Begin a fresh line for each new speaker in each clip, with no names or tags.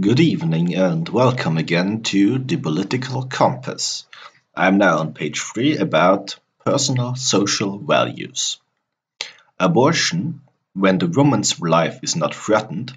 Good evening and welcome again to the Political Compass. I'm now on page 3 about personal social values. Abortion, when the woman's life is not threatened,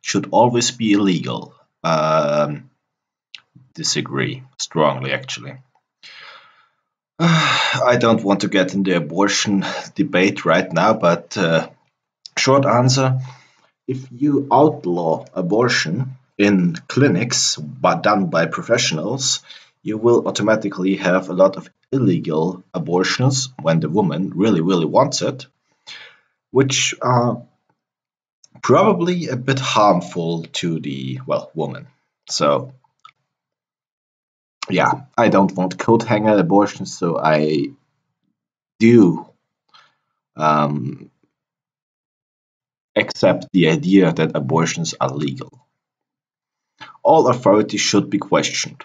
should always be illegal. Disagree strongly, actually. I don't want to get in the abortion debate right now, but short answer, if you outlaw abortion in clinics but done by professionals, you will automatically have a lot of illegal abortions when the woman really wants it, which are probably a bit harmful to the, woman. So, yeah, I don't want coat hanger abortions, so I do um, accept the idea that abortions are legal. All authority should be questioned.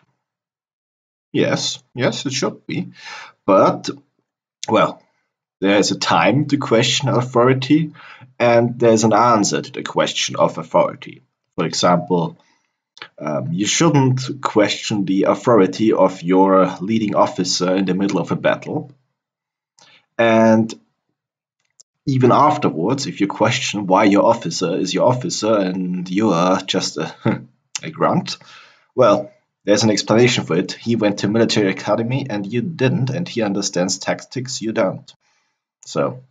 Yes, it should be. But, well, there's a time to question authority, and there's an answer to the question of authority. For example, you shouldn't question the authority of your leading officer in the middle of a battle. And even afterwards, if you question why your officer is your officer and you are just a grunt, well, there's an explanation for it. He went to military academy and you didn't, and he understands tactics, you don't. So,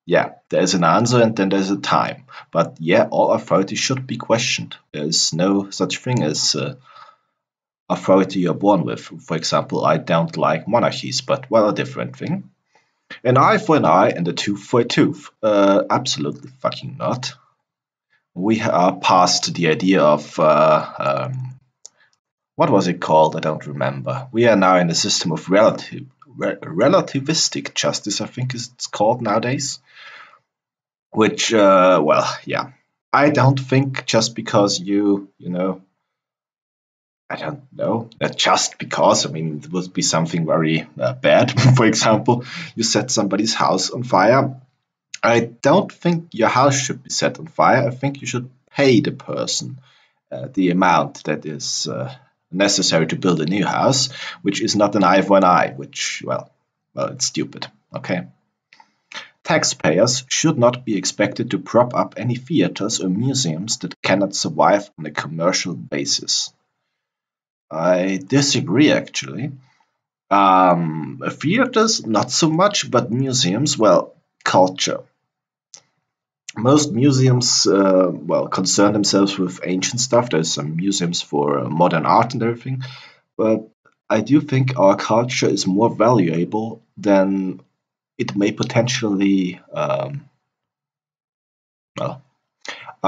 yeah, there's an answer and then there's a time. But yeah, all authority should be questioned. There's no such thing as authority you're born with. For example, I don't like monarchies, but well, a different thing. An eye for an eye and a tooth for a tooth. Absolutely fucking not. We are past the idea of what was it called? I don't remember. We are now in a system of relativistic justice, I think it's called nowadays. Which, yeah. I don't think just because I don't know, just because, I mean, it would be something very bad. For example, you set somebody's house on fire. I don't think your house should be set on fire. I think you should pay the person the amount that is necessary to build a new house, which is not an eye for an eye, which, well, it's stupid, okay? Taxpayers should not be expected to prop up any theaters or museums that cannot survive on a commercial basis. I disagree, actually. Theaters, not so much, but museums, well, culture. Most museums, concern themselves with ancient stuff. There's some museums for modern art and everything. But I do think our culture is more valuable than it may potentially, our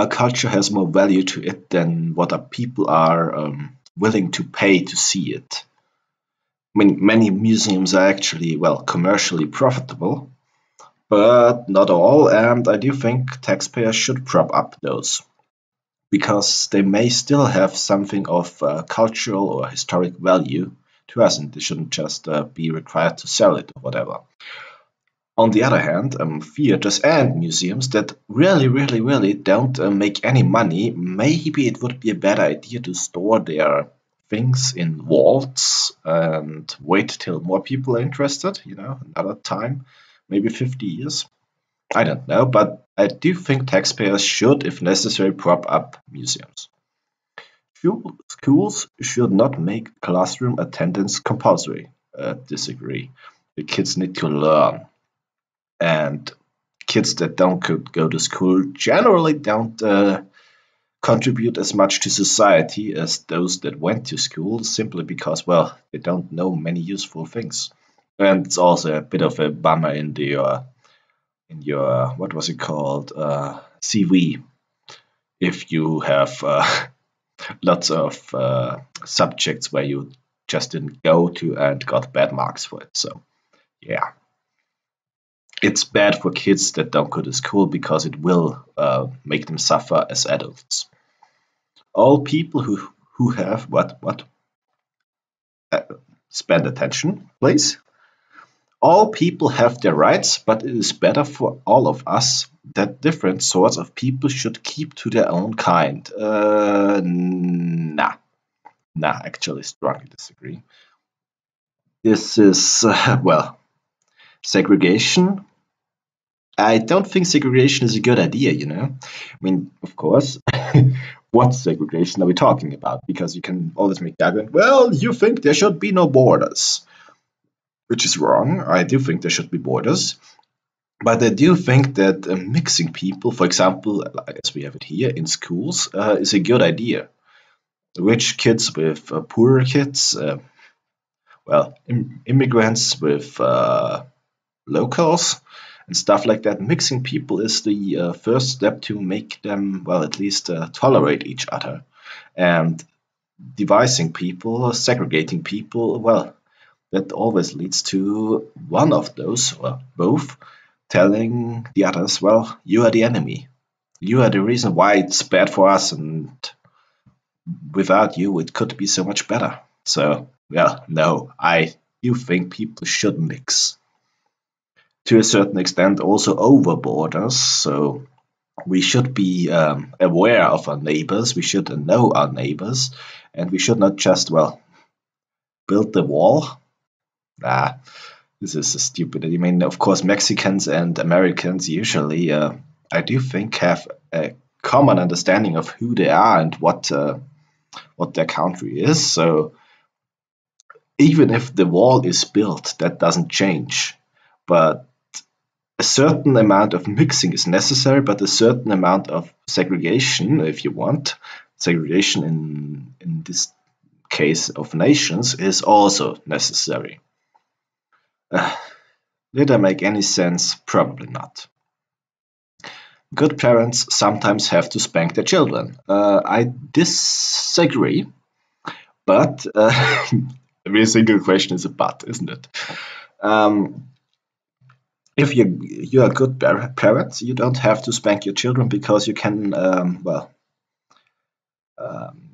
culture has more value to it than what our people are willing to pay to see it. I mean, many museums are actually, commercially profitable, but not all, and I do think taxpayers should prop up those, because they may still have something of cultural or historic value to us, and they shouldn't just be required to sell it or whatever. On the other hand, theaters and museums that really don't make any money, maybe it would be a better idea to store their things in vaults and wait till more people are interested, another time, maybe 50 years. I don't know, but I do think taxpayers should, if necessary, prop up museums. Schools should not make classroom attendance compulsory. Disagree. The kids need to learn. And kids that don't go to school generally don't contribute as much to society as those that went to school, simply because, they don't know many useful things. And it's also a bit of a bummer in your what was it called, CV, if you have lots of subjects where you just didn't go to and got bad marks for it. So, yeah. It's bad for kids that don't go to school because it will make them suffer as adults. All people who have spend attention, please. All people have their rights, but it is better for all of us that different sorts of people should keep to their own kind. Nah. Nah, actually strongly disagree. This is, well, segregation. I don't think segregation is a good idea, you know? I mean, of course, what segregation are we talking about? Because you can always make the argument, well, you think there should be no borders, which is wrong. I do think there should be borders. But I do think that mixing people, for example, as we have it here in schools, is a good idea. Rich kids with poorer kids, well, immigrants with locals and stuff like that. Mixing people is the first step to make them, well, at least tolerate each other. And devising people, segregating people, well, that always leads to one of those, or both, telling the others, well, you are the enemy. You are the reason why it's bad for us, and without you, it could be so much better. So, well, no, I do think people should mix. To a certain extent, also over borders. So, we should be aware of our neighbors, we should know our neighbors, and we should not just, well, build the wall. Nah, this is stupid. I mean, of course, Mexicans and Americans usually, I do think, have a common understanding of who they are and what their country is. So even if the wall is built, that doesn't change. But a certain amount of mixing is necessary, but a certain amount of segregation, if you want, segregation in this case of nations, is also necessary. Did that make any sense? Probably not. Good parents sometimes have to spank their children. I disagree, but every single question is a but, isn't it? If you are good parents, you don't have to spank your children because you can,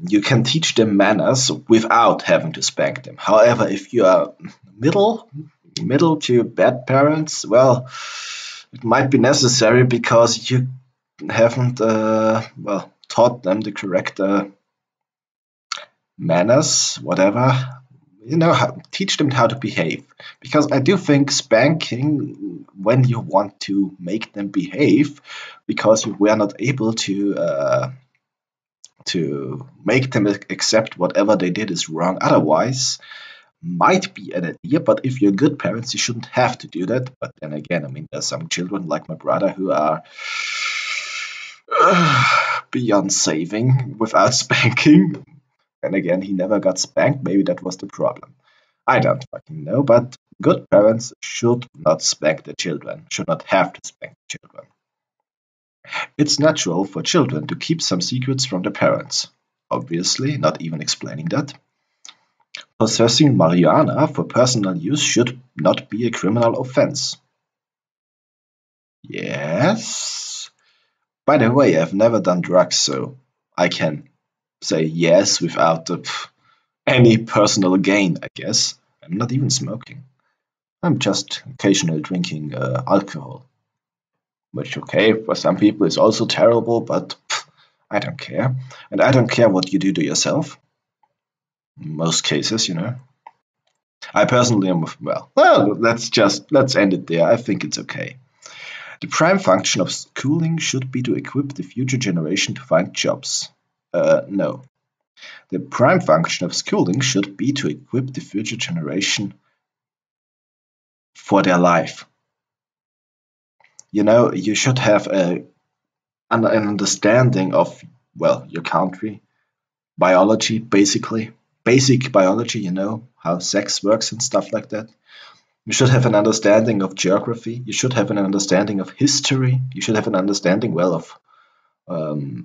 you can teach them manners without having to spank them. However, if you are middle to bad parents, well, it might be necessary because you haven't taught them the correct manners, whatever. You know, teach them how to behave. Because I do think spanking, when you want to make them behave, because you were not able to make them accept whatever they did is wrong otherwise, might be an idea. But if you're good parents, you shouldn't have to do that. But then again, I mean, there's some children like my brother who are beyond saving without spanking. And again, he never got spanked. Maybe that was the problem. I don't fucking know, but good parents should not spank their children, should not have to spank children. It's natural for children to keep some secrets from their parents. Obviously, not even explaining that. Possessing marijuana for personal use should not be a criminal offense. Yes. By the way, I've never done drugs, so I can say yes without any personal gain, I guess. I'm not even smoking. I'm just occasionally drinking alcohol. Which, okay, for some people is also terrible, but I don't care. And I don't care what you do to yourself. In most cases, you know. I personally am, well, let's end it there. I think it's okay. The prime function of schooling should be to equip the future generation to find jobs. No. The prime function of schooling should be to equip the future generation for their life. You know, you should have an understanding of, well, your country, biology, basically. Basic biology, you know, how sex works and stuff like that. You should have an understanding of geography. You should have an understanding of history. You should have an understanding, well, of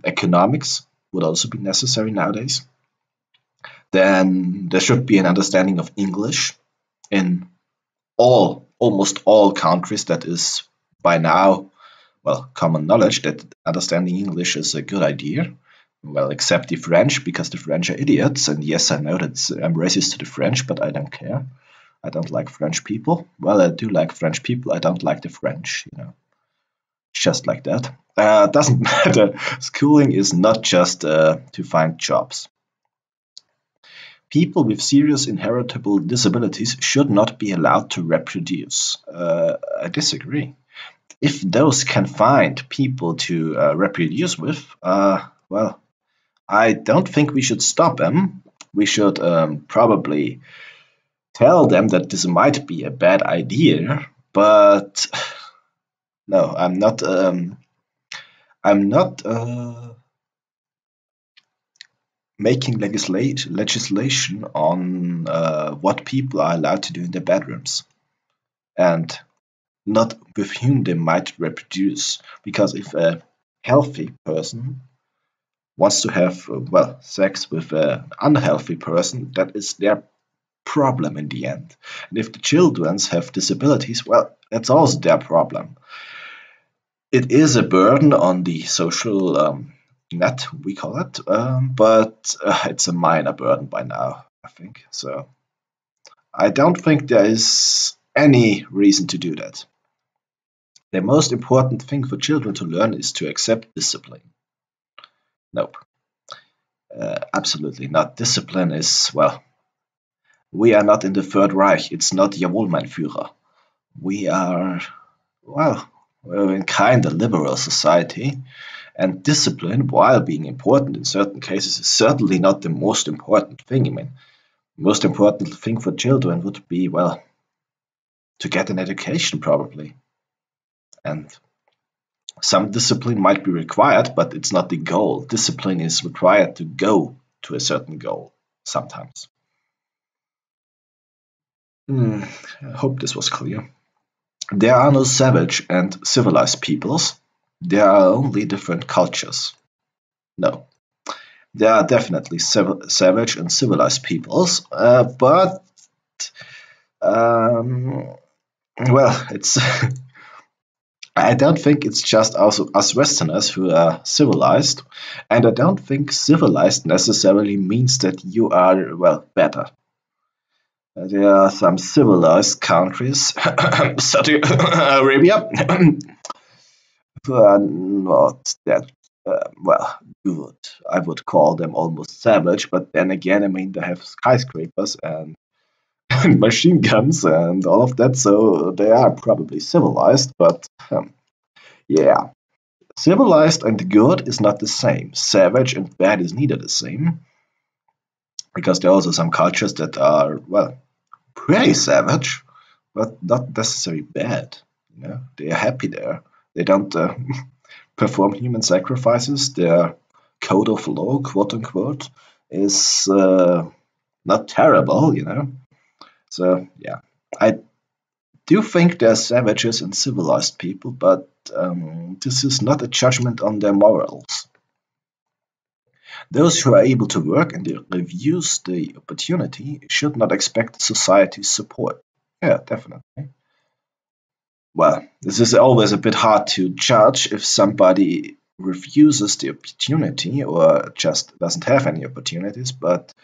economics, would also be necessary nowadays. Then there should be an understanding of English in almost all countries. That is by now, well, common knowledge that understanding English is a good idea. Well, except the French, because the French are idiots. And yes, I know that I'm racist to the French, but I don't care. I don't like French people. Well, I do like French people. I don't like the French, you know. just like that. Doesn't matter. Schooling is not just to find jobs. People with serious inheritable disabilities should not be allowed to reproduce. I disagree. If those can find people to reproduce with, well, I don't think we should stop them. We should probably tell them that this might be a bad idea, but no, I'm not. I'm not making legislation on what people are allowed to do in their bedrooms, and not with whom they might reproduce. Because if a healthy person wants to have sex with an unhealthy person, that is their problem in the end. And if the children have disabilities, well, that's also their problem. It is a burden on the social net, we call it, but it's a minor burden by now, I think. So I don't think there is any reason to do that. The most important thing for children to learn is to accept discipline. Nope. Absolutely not. Discipline is, well, we are not in the Third Reich. It's not Jawohl, mein Führer. We are, well, we're in kind of liberal society, and discipline, while being important in certain cases, is certainly not the most important thing. I mean, the most important thing for children would be, well, to get an education, probably. And some discipline might be required, but it's not the goal. Discipline is required to go to a certain goal sometimes. I hope this was clear. There are no savage and civilized peoples. There are only different cultures. No. There are definitely savage and civilized peoples, but well, it's I don't think it's just us Westerners who are civilized, and I don't think civilized necessarily means that you are, well, better. There are some civilized countries, Saudi Arabia, who are not that, well, good. I would call them almost savage, but then again, I mean, they have skyscrapers and machine guns and all of that, so they are probably civilized, but yeah. Civilized and good is not the same. Savage and bad is neither the same. Because there are also some cultures that are, well, pretty savage, but not necessarily bad. You know, they are happy there. They don't perform human sacrifices. Their code of law, quote unquote, is not terrible, you know. So yeah, I do think there are savages and civilized people, but this is not a judgment on their morals. Those who are able to work and refuse the opportunity should not expect society's support. Yeah, definitely. Well, this is always a bit hard to judge if somebody refuses the opportunity or just doesn't have any opportunities, but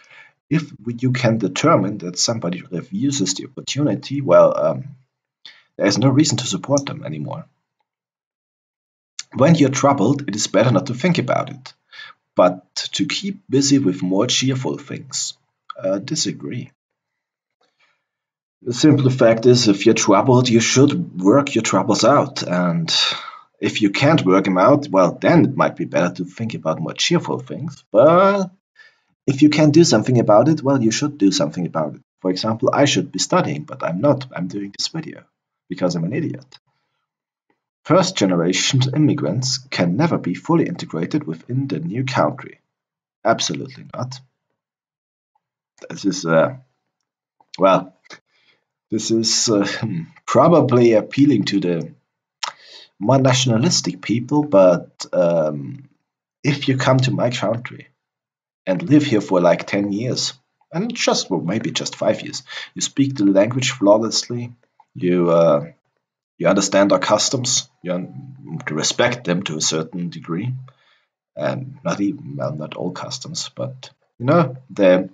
if you can determine that somebody refuses the opportunity, well, there is no reason to support them anymore. When you're troubled, it is better not to think about it, but to keep busy with more cheerful things. Disagree. The simple fact is, if you're troubled, you should work your troubles out, and if you can't work them out, well, then it might be better to think about more cheerful things, but if you can do something about it, well, you should do something about it. For example, I should be studying, but I'm not. I'm doing this video because I'm an idiot. First-generation immigrants can never be fully integrated within the new country. Absolutely not. This is, well, this is probably appealing to the more nationalistic people, but if you come to my country and live here for like 10 years, and just, well, maybe just 5 years, you speak the language flawlessly, you understand our customs, you respect them to a certain degree, and not even, well, not all customs, but you know, the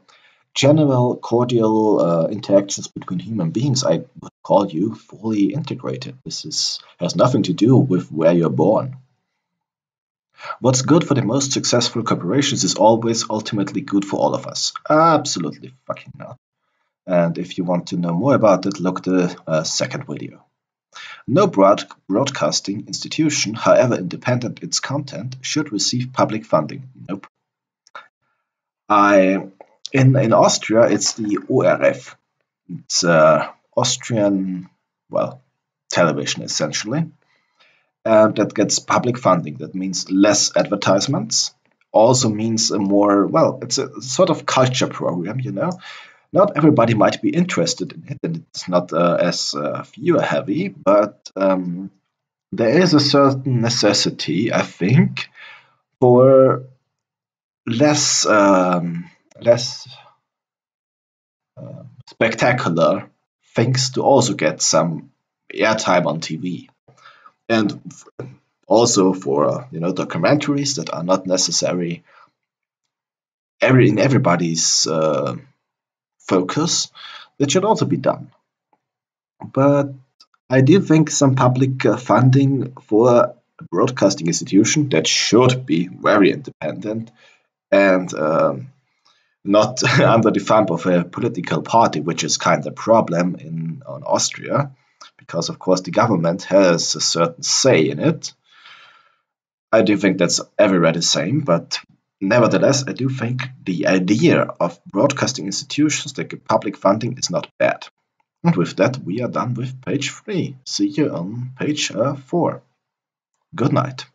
general cordial interactions between human beings, I would call you fully integrated. This has nothing to do with where you're born. What's good for the most successful corporations is always ultimately good for all of us. Absolutely fucking not. And if you want to know more about it, look at the second video. No broadcasting institution, however independent its content, should receive public funding. Nope. In Austria, it's the ORF. It's Austrian, well, television essentially. That gets public funding. That means less advertisements. Also means a more, well, it's a sort of culture program, you know. Not everybody might be interested in it, and it's not as viewer heavy, but there is a certain necessity, I think, for less spectacular things to also get some airtime on TV, and also for documentaries that are not necessary in everybody's focus, that should also be done. But I do think some public funding for a broadcasting institution that should be very independent and not under the thumb of a political party, which is kind of a problem in Austria, because of course the government has a certain say in it. I do think that's everywhere the same, but nevertheless, I do think the idea of broadcasting institutions that get public funding is not bad. And with that, we are done with page 3. See you on page 4. Good night.